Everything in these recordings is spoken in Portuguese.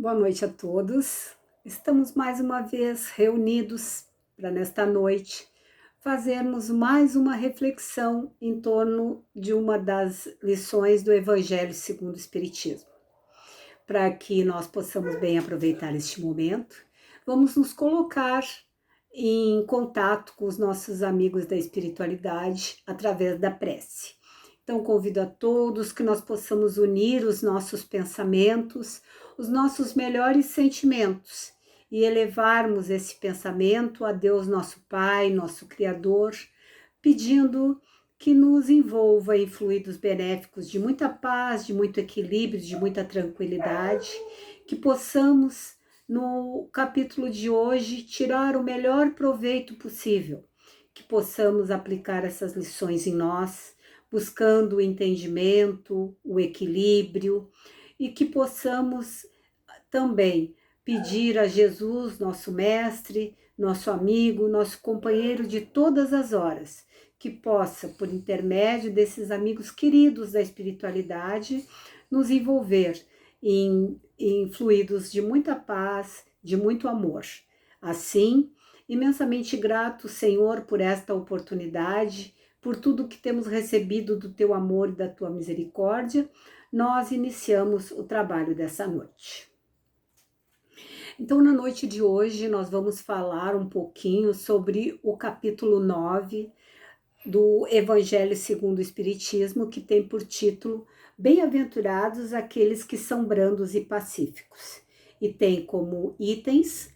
Boa noite a todos. Estamos mais uma vez reunidos para nesta noite fazermos mais uma reflexão em torno de uma das lições do Evangelho segundo o Espiritismo. Para que nós possamos bem aproveitar este momento, vamos nos colocar em contato com os nossos amigos da espiritualidade através da prece. Então, convido a todos que nós possamos unir os nossos pensamentos, os nossos melhores sentimentos e elevarmos esse pensamento a Deus, nosso Pai, nosso Criador, pedindo que nos envolva em fluidos benéficos de muita paz, de muito equilíbrio, de muita tranquilidade, que possamos, no capítulo de hoje, tirar o melhor proveito possível, que possamos aplicar essas lições em nós, buscando o entendimento, o equilíbrio, e que possamos também pedir a Jesus, nosso mestre, nosso amigo, nosso companheiro de todas as horas, que possa, por intermédio desses amigos queridos da espiritualidade, nos envolver em fluidos de muita paz, de muito amor. Assim, imensamente grato, Senhor, por esta oportunidade, por tudo que temos recebido do teu amor e da tua misericórdia, nós iniciamos o trabalho dessa noite. Então, na noite de hoje, nós vamos falar um pouquinho sobre o capítulo 9 do Evangelho segundo o Espiritismo, que tem por título Bem-aventurados aqueles que são brandos e pacíficos. E tem como itens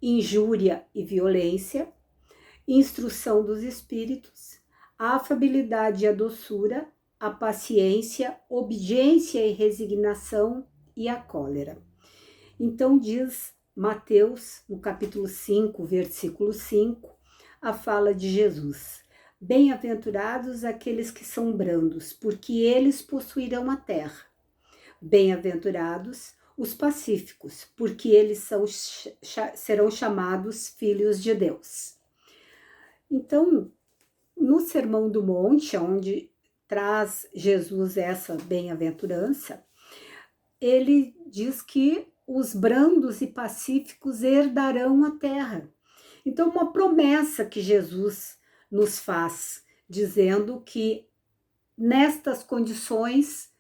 injúria e violência, instrução dos espíritos, a afabilidade e a doçura, a paciência, obediência e resignação e a cólera. Então diz Mateus, no capítulo 5, versículo 5, a fala de Jesus: Bem-aventurados aqueles que são brandos, porque eles possuirão a terra. Bem-aventurados os pacíficos, porque eles serão chamados filhos de Deus. Então, no Sermão do Monte, onde traz Jesus essa bem-aventurança, ele diz que os brandos e pacíficos herdarão a terra. Então, uma promessa que Jesus nos faz, dizendo que nestas condições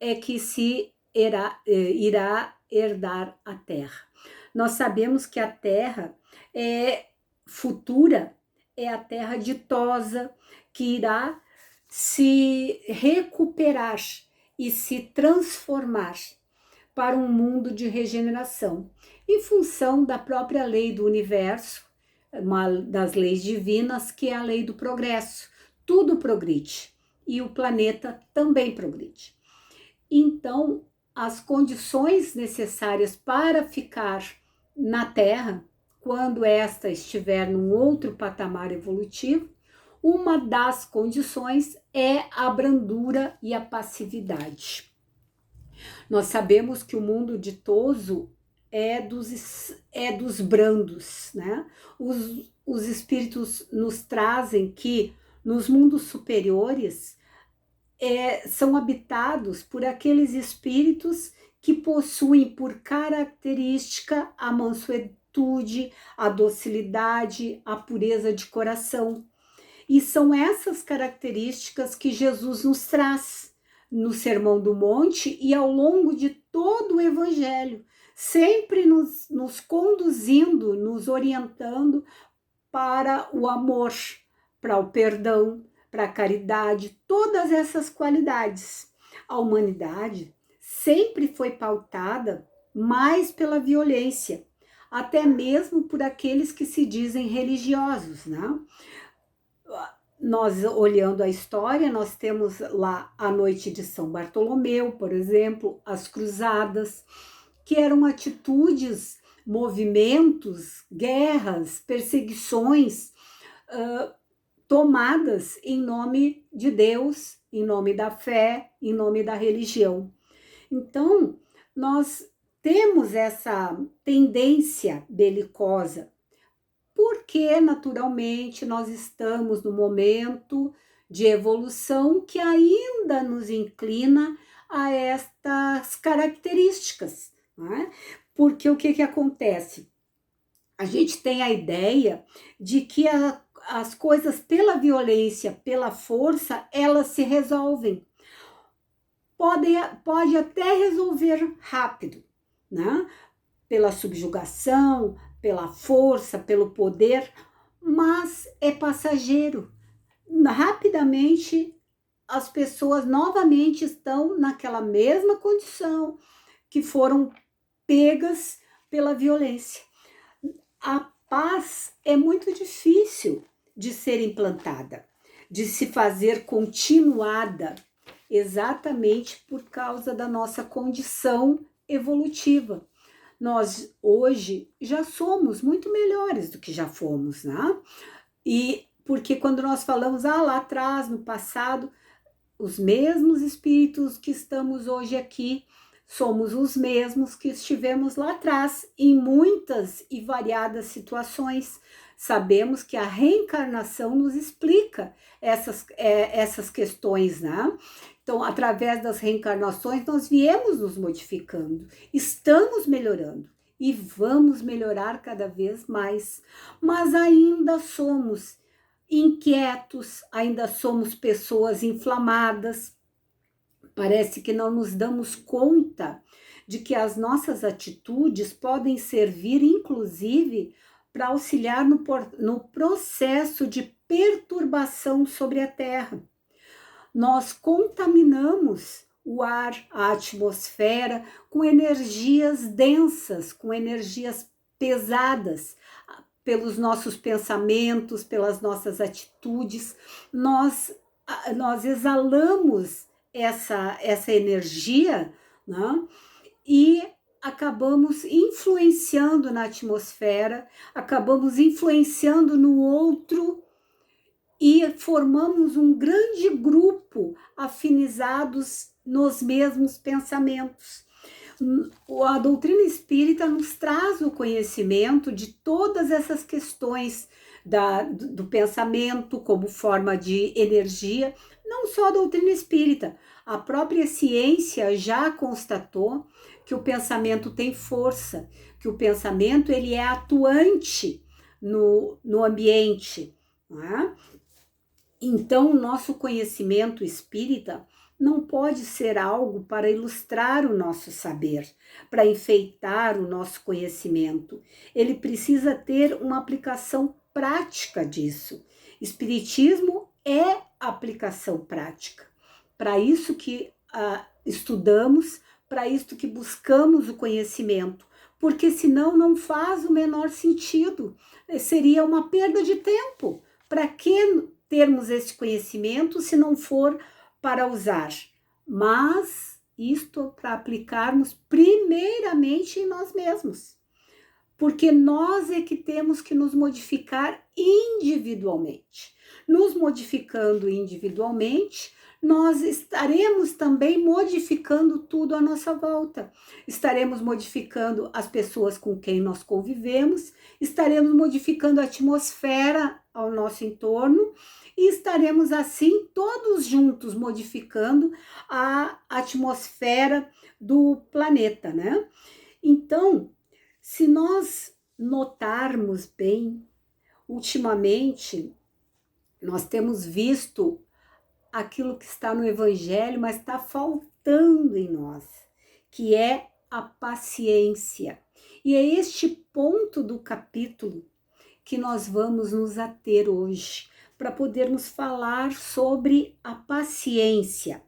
é que se irá herdar a terra. Nós sabemos que a terra futura é a terra ditosa, que irá se recuperar e se transformar para um mundo de regeneração, em função da própria lei do universo, uma das leis divinas, que é a lei do progresso. Tudo progride e o planeta também progride. Então, as condições necessárias para ficar na Terra, quando esta estiver num outro patamar evolutivo, uma das condições é a brandura e a passividade. Nós sabemos que o mundo ditoso é dos brandos, né? Os espíritos nos trazem que nos mundos superiores são habitados por aqueles espíritos que possuem por característica a mansuetude, a docilidade, a pureza de coração. E são essas características que Jesus nos traz no Sermão do Monte e ao longo de todo o Evangelho, sempre nos conduzindo, nos orientando para o amor, para o perdão, para a caridade, todas essas qualidades. A humanidade sempre foi pautada mais pela violência, até mesmo por aqueles que se dizem religiosos, né? Nós, olhando a história, nós temos lá a noite de São Bartolomeu, por exemplo, as cruzadas, que eram atitudes, movimentos, guerras, perseguições, tomadas em nome de Deus, em nome da fé, em nome da religião. Então, nós temos essa tendência belicosa, porque naturalmente nós estamos no momento de evolução que ainda nos inclina a estas características, né? Porque o que acontece? A gente tem a ideia de que as coisas pela violência, pela força, elas se resolvem. Pode até resolver rápido, né? Pela subjugação, pela força, pelo poder, mas é passageiro. Rapidamente as pessoas novamente estão naquela mesma condição que foram pegas pela violência. A paz é muito difícil de ser implantada, de se fazer continuada, exatamente por causa da nossa condição evolutiva. Nós hoje já somos muito melhores do que já fomos, né? E porque quando nós falamos lá atrás, no passado, os mesmos espíritos que estamos hoje aqui somos os mesmos que estivemos lá atrás, em muitas e variadas situações. Sabemos que a reencarnação nos explica essas questões, né? Então, através das reencarnações, nós viemos nos modificando, estamos melhorando e vamos melhorar cada vez mais, mas ainda somos inquietos, ainda somos pessoas inflamadas. Parece que não nos damos conta de que as nossas atitudes podem servir, inclusive, para auxiliar no processo de perturbação sobre a Terra. Nós contaminamos o ar, a atmosfera, com energias densas, com energias pesadas, pelos nossos pensamentos, pelas nossas atitudes. Nós exalamos essa energia, né? E acabamos influenciando na atmosfera, acabamos influenciando no outro e formamos um grande grupo afinizados nos mesmos pensamentos. A doutrina espírita nos traz o conhecimento de todas essas questões do pensamento como forma de energia, não só a doutrina espírita, a própria ciência já constatou que o pensamento tem força, que o pensamento ele é atuante no ambiente, não é? Então, o nosso conhecimento espírita não pode ser algo para ilustrar o nosso saber, para enfeitar o nosso conhecimento. Ele precisa ter uma aplicação prática disso. Espiritismo é aplicação prática. Para isso que estudamos, para isso que buscamos o conhecimento, porque senão não faz o menor sentido. Seria uma perda de tempo. Para que termos esse conhecimento se não for para usar? Mas isto para aplicarmos primeiramente em nós mesmos, porque nós é que temos que nos modificar individualmente. Nos modificando individualmente, nós estaremos também modificando tudo à nossa volta. Estaremos modificando as pessoas com quem nós convivemos, estaremos modificando a atmosfera ao nosso entorno e estaremos assim todos juntos modificando a atmosfera do planeta, né? Então, se nós notarmos bem, ultimamente nós temos visto aquilo que está no Evangelho, mas está faltando em nós, que é a paciência. E é este ponto do capítulo que nós vamos nos ater hoje, para podermos falar sobre a paciência.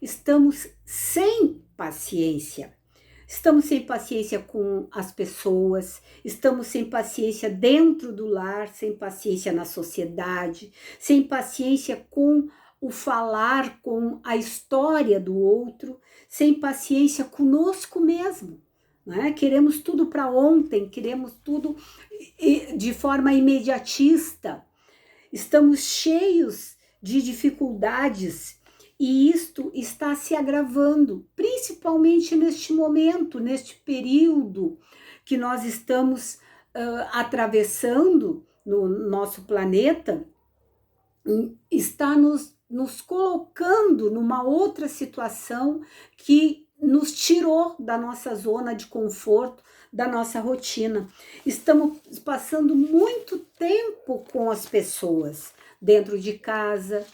Estamos sem paciência. Estamos sem paciência com as pessoas, estamos sem paciência dentro do lar, sem paciência na sociedade, sem paciência com o falar, com a história do outro, sem paciência conosco mesmo, né? Queremos tudo para ontem, queremos tudo de forma imediatista, estamos cheios de dificuldades e isto está se agravando, principalmente neste momento, neste período que nós estamos atravessando no nosso planeta, está nos colocando numa outra situação que nos tirou da nossa zona de conforto, da nossa rotina. Estamos passando muito tempo com as pessoas, dentro de casa,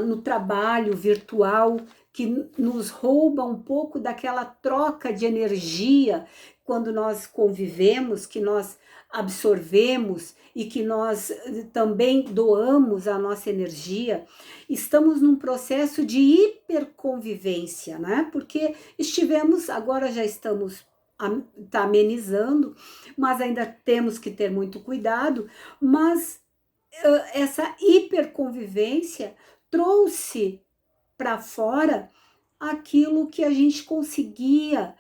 no trabalho virtual, que nos rouba um pouco daquela troca de energia quando nós convivemos, que nós absorvemos e que nós também doamos a nossa energia. Estamos num processo de hiperconvivência, né? Porque agora já estamos tá amenizando, mas ainda temos que ter muito cuidado, mas essa hiperconvivência trouxe para fora aquilo que a gente conseguia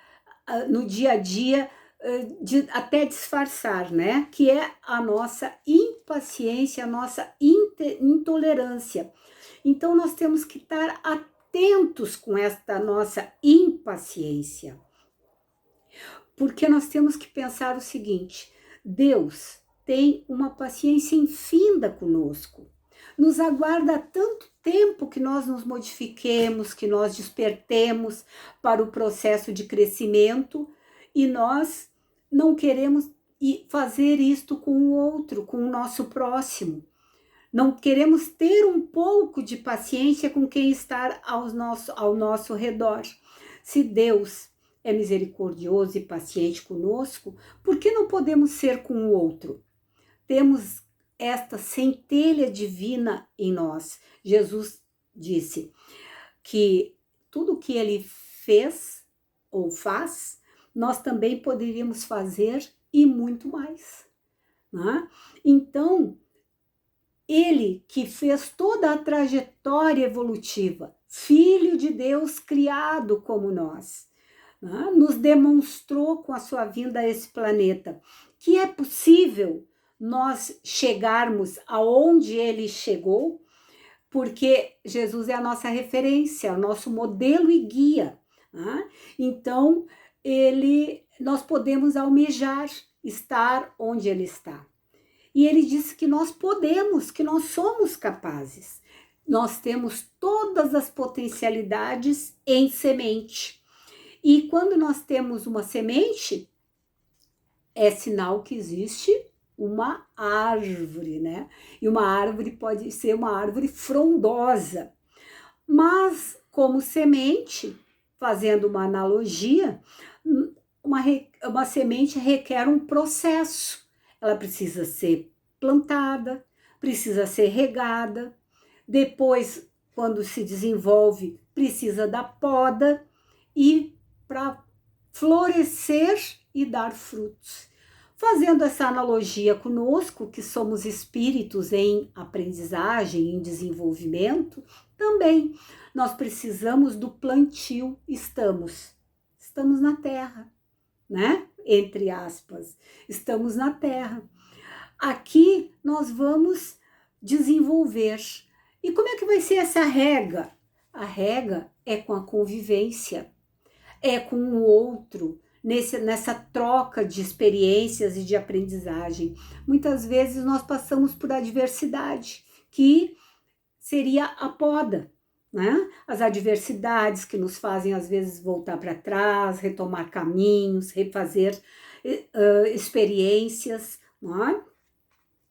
no dia a dia até disfarçar, né? Que é a nossa impaciência, a nossa intolerância. Então nós temos que estar atentos com esta nossa impaciência, porque nós temos que pensar o seguinte: Deus tem uma paciência infinda conosco. Nos aguarda há tanto tempo que nós nos modifiquemos, que nós despertemos para o processo de crescimento, e nós não queremos fazer isto com o outro, com o nosso próximo. Não queremos ter um pouco de paciência com quem está ao nosso redor. Se Deus é misericordioso e paciente conosco, por que não podemos ser com o outro? Temos esta centelha divina em nós. Jesus disse que tudo que ele fez ou faz, nós também poderíamos fazer e muito mais, né? Então, ele que fez toda a trajetória evolutiva, Filho de Deus criado como nós, né, nos demonstrou com a sua vinda a esse planeta que é possível nós chegarmos aonde ele chegou, porque Jesus é a nossa referência, o nosso modelo e guia, né? Então, nós podemos almejar estar onde ele está. E ele disse que nós podemos, que nós somos capazes. Nós temos todas as potencialidades em semente. E quando nós temos uma semente, é sinal que existe uma árvore, né? E uma árvore pode ser uma árvore frondosa. Mas, como semente, fazendo uma analogia, uma semente requer um processo. Ela precisa ser plantada, precisa ser regada, depois, quando se desenvolve, precisa da poda e para florescer e dar frutos. Fazendo essa analogia conosco, que somos espíritos em aprendizagem, em desenvolvimento, também nós precisamos do plantio, estamos na terra, né? Entre aspas, estamos na terra. Aqui nós vamos desenvolver. E como é que vai ser essa rega? A rega é com a convivência, é com o outro, nessa troca de experiências e de aprendizagem. Muitas vezes nós passamos por adversidade, que seria a poda, né? As adversidades que nos fazem, às vezes, voltar para trás, retomar caminhos, refazer experiências, não é?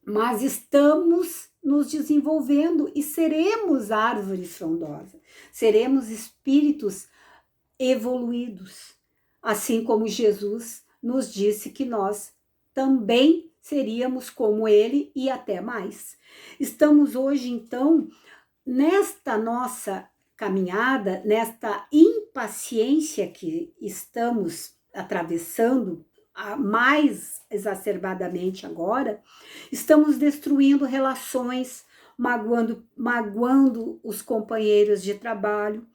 Mas estamos nos desenvolvendo e seremos árvore frondosa, seremos espíritos evoluídos, assim como Jesus nos disse que nós também seríamos como ele e até mais. Estamos hoje, então, nesta nossa caminhada, nesta impaciência que estamos atravessando mais exacerbadamente agora, estamos destruindo relações, magoando os companheiros de trabalho,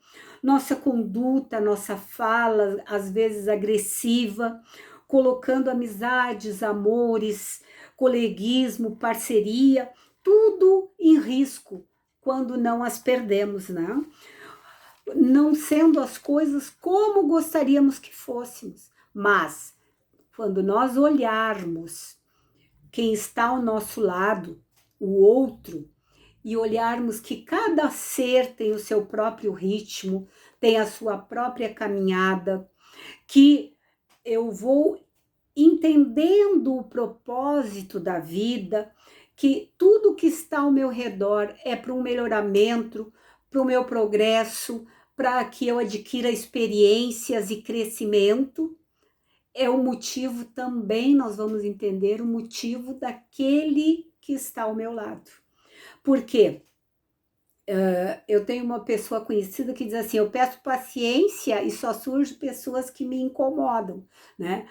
nossa conduta, nossa fala, às vezes agressiva, colocando amizades, amores, coleguismo, parceria, tudo em risco quando não as perdemos, né? Não sendo as coisas como gostaríamos que fôssemos, mas quando nós olharmos quem está ao nosso lado, o outro, e olharmos que cada ser tem o seu próprio ritmo, tem a sua própria caminhada, que eu vou entendendo o propósito da vida, que tudo que está ao meu redor é para um melhoramento, para o meu progresso, para que eu adquira experiências e crescimento. É o motivo também, nós vamos entender o motivo daquele que está ao meu lado. Por quê? Eu tenho uma pessoa conhecida que diz assim, eu peço paciência e só surgem pessoas que me incomodam, né?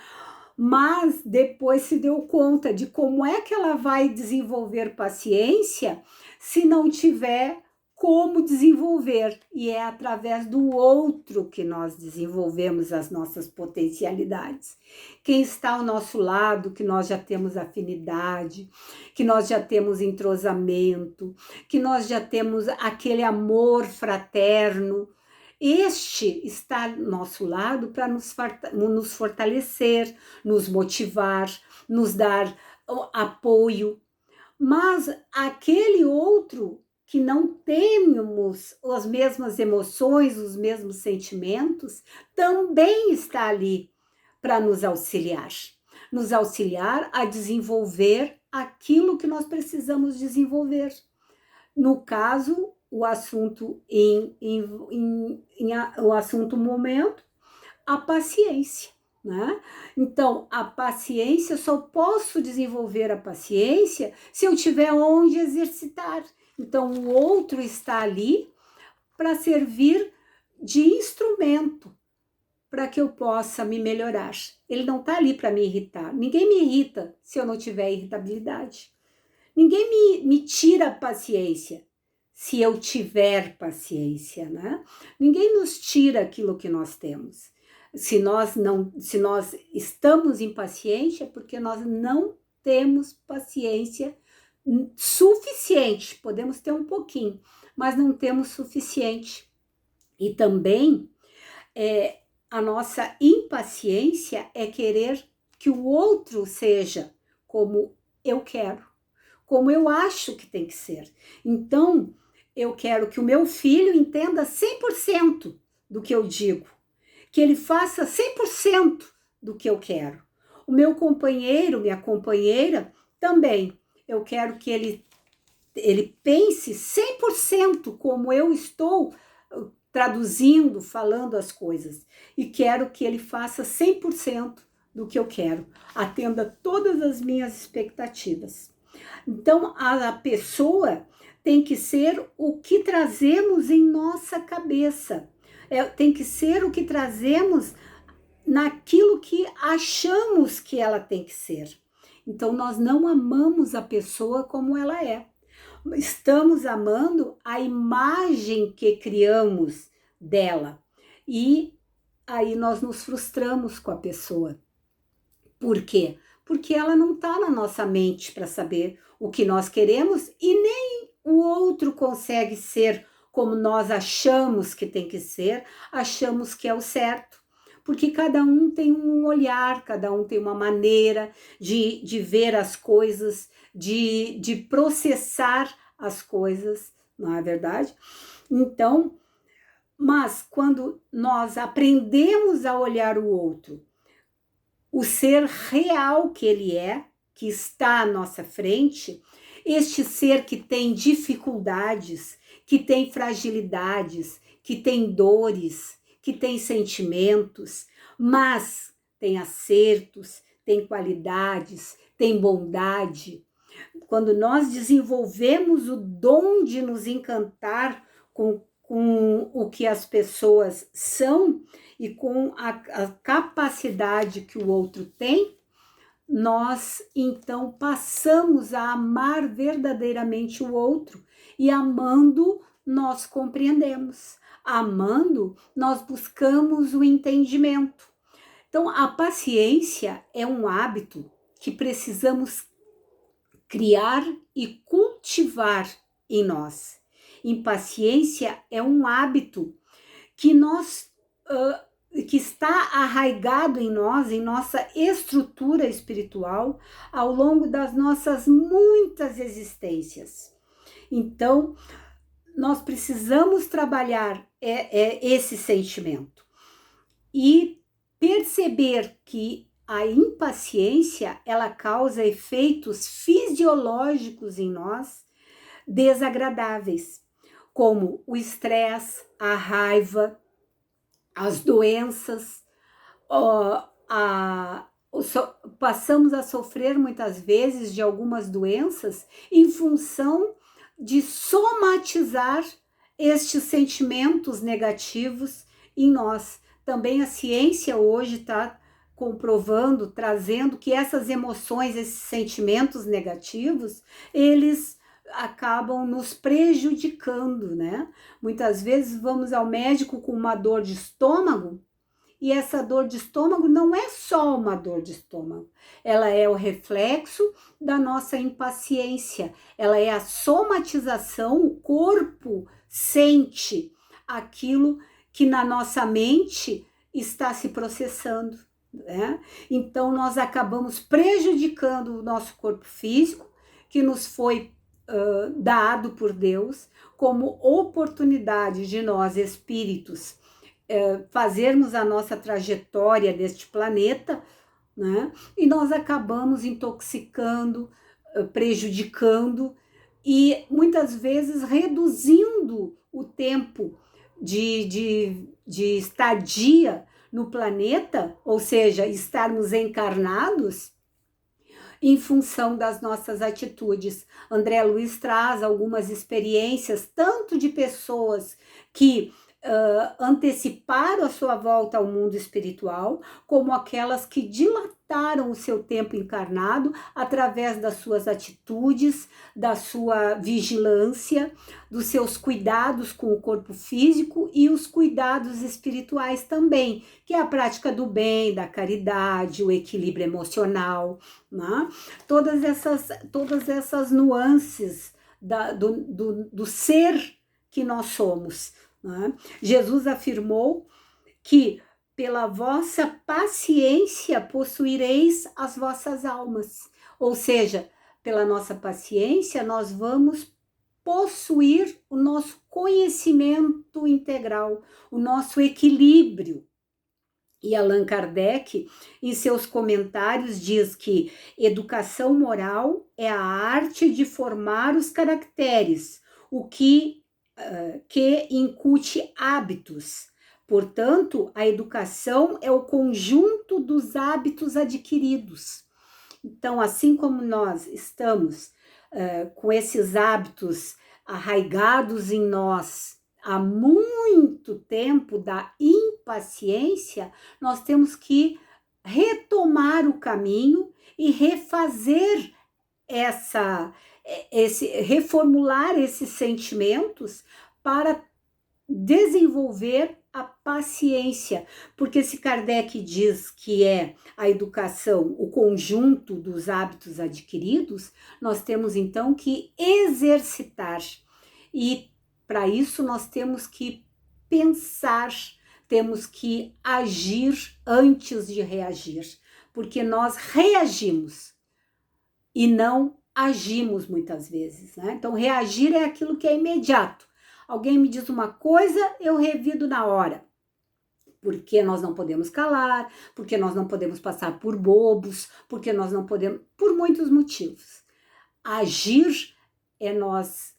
Mas depois se deu conta de como é que ela vai desenvolver paciência se não tiver como desenvolver. E é através do outro que nós desenvolvemos as nossas potencialidades. Quem está ao nosso lado, que nós já temos afinidade, que nós já temos entrosamento, que nós já temos aquele amor fraterno, este está ao nosso lado para nos fortalecer, nos motivar, nos dar apoio. Mas aquele outro que não temos as mesmas emoções, os mesmos sentimentos, também está ali para nos auxiliar a desenvolver aquilo que nós precisamos desenvolver. No caso, o assunto o assunto momento, a paciência, né? Então, a paciência, só posso desenvolver a paciência se eu tiver onde exercitar. Então, o outro está ali para servir de instrumento para que eu possa me melhorar. Ele não está ali para me irritar. Ninguém me irrita se eu não tiver irritabilidade. Ninguém me tira a paciência se eu tiver paciência, né? Ninguém nos tira aquilo que nós temos. Se nós estamos impacientes, é porque nós não temos paciência suficiente. Podemos ter um pouquinho, mas não temos suficiente. E também a nossa impaciência é querer que o outro seja como eu quero, como eu acho que tem que ser. Então, eu quero que o meu filho entenda 100% do que eu digo, que ele faça 100% do que eu quero. O meu companheiro, minha companheira, também. Eu quero que ele pense 100% como eu estou traduzindo, falando as coisas. E quero que ele faça 100% do que eu quero. Atenda todas as minhas expectativas. Então, a pessoa tem que ser o que trazemos em nossa cabeça. Tem que ser o que trazemos naquilo que achamos que ela tem que ser. Então, nós não amamos a pessoa como ela é. Estamos amando a imagem que criamos dela. E aí nós nos frustramos com a pessoa. Por quê? Porque ela não está na nossa mente para saber o que nós queremos e nem o outro consegue ser como nós achamos que tem que ser, achamos que é o certo. Porque cada um tem um olhar, cada um tem uma maneira de ver as coisas, de processar as coisas, não é verdade? Então, mas quando nós aprendemos a olhar o outro, o ser real que ele é, que está à nossa frente, este ser que tem dificuldades, que tem fragilidades, que tem dores, que tem sentimentos, mas tem acertos, tem qualidades, tem bondade. Quando nós desenvolvemos o dom de nos encantar com o que as pessoas são e com a capacidade que o outro tem, nós então passamos a amar verdadeiramente o outro e amando nós compreendemos, amando nós buscamos o entendimento. Então a paciência é um hábito que precisamos criar e cultivar em nós. Impaciência é um hábito que que está arraigado em nós, em nossa estrutura espiritual, ao longo das nossas muitas existências. Então, nós precisamos trabalhar é esse sentimento. E perceber que a impaciência, ela causa efeitos fisiológicos em nós desagradáveis, como o estresse, a raiva, as doenças, passamos a sofrer muitas vezes de algumas doenças em função de somatizar estes sentimentos negativos em nós. Também a ciência hoje está comprovando, trazendo que essas emoções, esses sentimentos negativos, eles acabam nos prejudicando, né? Muitas vezes vamos ao médico com uma dor de estômago, e essa dor de estômago não é só uma dor de estômago, ela é o reflexo da nossa impaciência, ela é a somatização, o corpo sente aquilo que na nossa mente está se processando, né? Então nós acabamos prejudicando o nosso corpo físico, que nos foi dado por Deus como oportunidade de nós, espíritos, fazermos a nossa trajetória neste planeta, né? E nós acabamos intoxicando, prejudicando e muitas vezes reduzindo o tempo de estadia no planeta, ou seja, estarmos encarnados em função das nossas atitudes. André Luiz traz algumas experiências, tanto de pessoas que anteciparam a sua volta ao mundo espiritual, como aquelas que dilataram o seu tempo encarnado através das suas atitudes, da sua vigilância, dos seus cuidados com o corpo físico e os cuidados espirituais também, que é a prática do bem, da caridade, o equilíbrio emocional, né? Todas essas nuances do ser que nós somos, né? Jesus afirmou que pela vossa paciência possuireis as vossas almas, ou seja, pela nossa paciência nós vamos possuir o nosso conhecimento integral, o nosso equilíbrio. E Allan Kardec, em seus comentários, diz que educação moral é a arte de formar os caracteres, o que incute hábitos. Portanto, a educação é o conjunto dos hábitos adquiridos. Então, assim como nós estamos com esses hábitos arraigados em nós há muito tempo da impaciência, nós temos que retomar o caminho e refazer reformular esses sentimentos para desenvolver a paciência, porque se Kardec diz que é a educação o conjunto dos hábitos adquiridos, nós temos então que exercitar, e para isso nós temos que pensar, temos que agir antes de reagir, porque nós reagimos e não agimos muitas vezes, né? Então reagir é aquilo que é imediato. Alguém me diz uma coisa, eu revido na hora. Porque nós não podemos calar, porque nós não podemos passar por bobos, porque nós não podemos, por muitos motivos. Agir é nós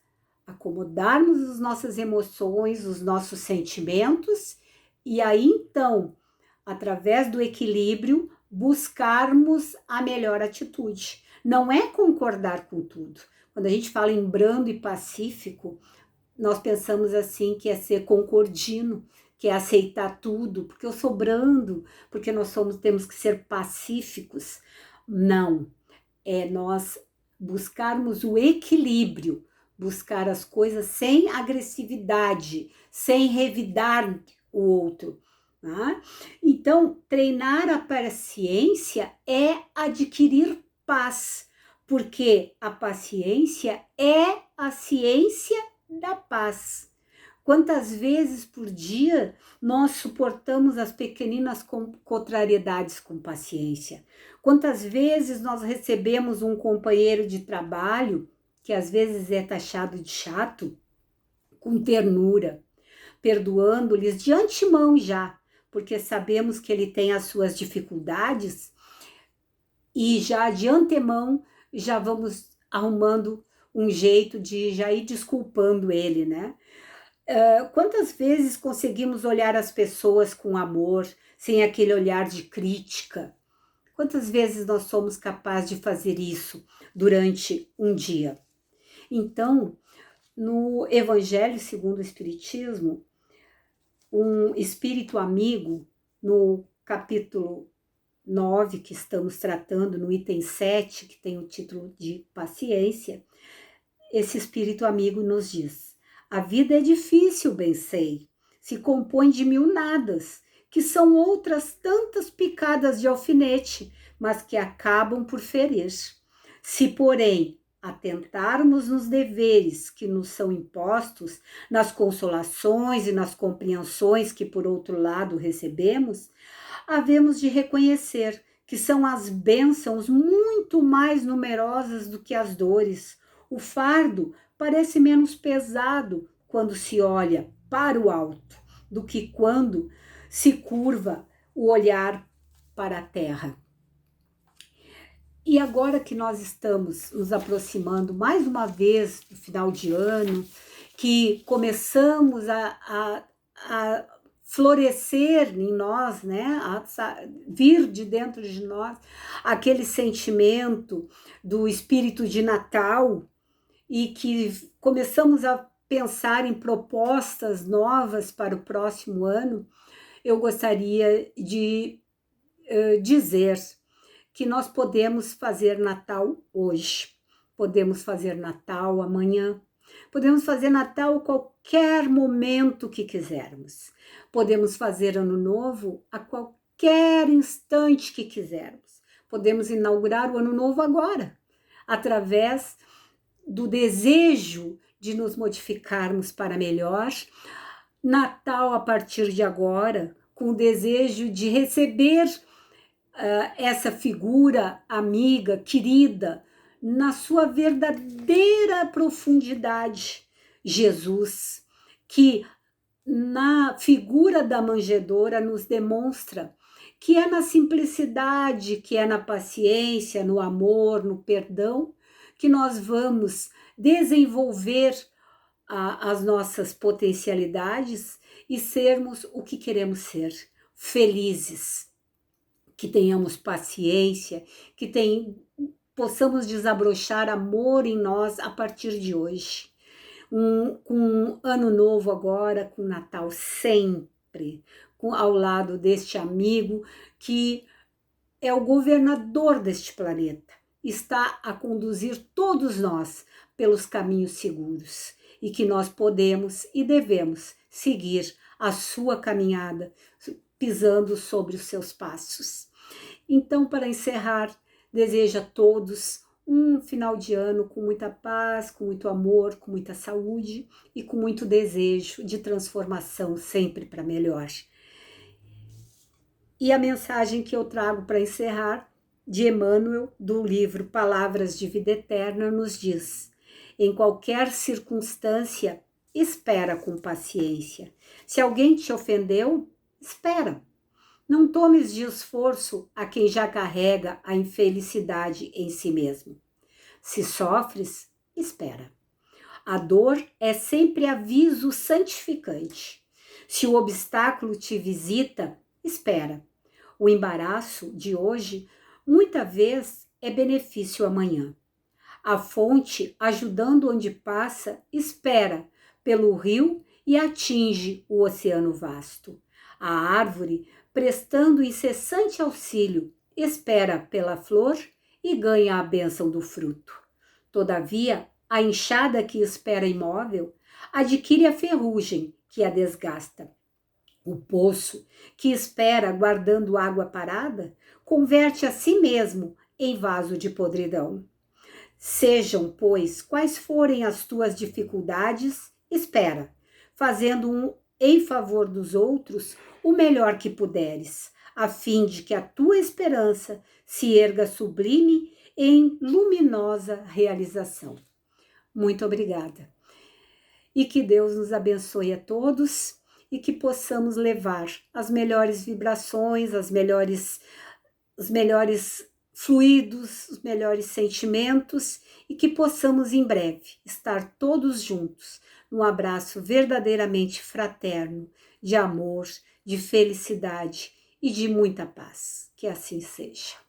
acomodarmos as nossas emoções, os nossos sentimentos, e aí então, através do equilíbrio, buscarmos a melhor atitude. Não é concordar com tudo. Quando a gente fala em brando e pacífico, nós pensamos assim que é ser concordino, que é aceitar tudo, porque eu sou brando, porque temos que ser pacíficos. Não, é nós buscarmos o equilíbrio, buscar as coisas sem agressividade, sem revidar o outro. Tá? Então, treinar a paciência é adquirir paz, porque a paciência é a ciência da paz. Quantas vezes por dia nós suportamos as pequeninas contrariedades com paciência? Quantas vezes nós recebemos um companheiro de trabalho, que às vezes é taxado de chato, com ternura? perdoando-lhes de antemão já, porque sabemos que ele tem as suas dificuldades e já de antemão já vamos arrumando um jeito de já ir desculpando ele, né? Quantas vezes conseguimos olhar as pessoas com amor, sem aquele olhar de crítica? Quantas vezes nós somos capazes de fazer isso durante um dia? Então, no Evangelho segundo o Espiritismo, um espírito amigo, no capítulo 9, que estamos tratando, no item 7, que tem o título de paciência, esse espírito amigo nos diz: a vida é difícil, bem sei, se compõe de mil nadas, que são outras tantas picadas de alfinete, mas que acabam por ferir. Se, porém, atentarmos nos deveres que nos são impostos, nas consolações e nas compreensões que, por outro lado, recebemos, havemos de reconhecer que são as bênçãos muito mais numerosas do que as dores. O fardo parece menos pesado quando se olha para o alto do que quando se curva o olhar para a terra. E agora que nós estamos nos aproximando mais uma vez do final de ano, que começamos a florescer em nós, né? A vir de dentro de nós aquele sentimento do espírito de Natal e que começamos a pensar em propostas novas para o próximo ano, eu gostaria de dizer que nós podemos fazer Natal hoje, podemos fazer Natal amanhã, podemos fazer Natal qualquer momento que quisermos, podemos fazer Ano Novo a qualquer instante que quisermos, podemos inaugurar o Ano Novo agora, através do desejo de nos modificarmos para melhor, Natal a partir de agora, com o desejo de receber essa figura amiga, querida, na sua verdadeira profundidade, Jesus, que na figura da manjedoura nos demonstra que é na simplicidade, que é na paciência, no amor, no perdão, que nós vamos desenvolver as nossas potencialidades e sermos o que queremos ser, felizes. Que tenhamos paciência, que possamos desabrochar amor em nós a partir de hoje. Com um ano novo agora, com Natal sempre, ao lado deste amigo que é o governador deste planeta, está a conduzir todos nós pelos caminhos seguros e que nós podemos e devemos seguir a sua caminhada, pisando sobre os seus passos. Então, para encerrar, desejo a todos um final de ano com muita paz, com muito amor, com muita saúde e com muito desejo de transformação sempre para melhor. E a mensagem que eu trago para encerrar, de Emmanuel, do livro Palavras de Vida Eterna, nos diz: em qualquer circunstância, espera com paciência. Se alguém te ofendeu, espera. Não tomes de esforço a quem já carrega a infelicidade em si mesmo. Se sofres, espera. A dor é sempre aviso santificante. Se o obstáculo te visita, espera. O embaraço de hoje, muita vez, é benefício amanhã. A fonte, ajudando onde passa, espera pelo rio e atinge o oceano vasto. A árvore, prestando incessante auxílio, espera pela flor e ganha a bênção do fruto. Todavia, a enxada que espera imóvel adquire a ferrugem que a desgasta. O poço, que espera guardando água parada, converte a si mesmo em vaso de podridão. Sejam, pois, quais forem as tuas dificuldades, espera, fazendo em favor dos outros o melhor que puderes, a fim de que a tua esperança se erga sublime em luminosa realização. Muito obrigada. E que Deus nos abençoe a todos e que possamos levar as melhores vibrações, os melhores fluidos, os melhores sentimentos e que possamos em breve estar todos juntos num abraço verdadeiramente fraterno, de amor, de felicidade e de muita paz. Que assim seja.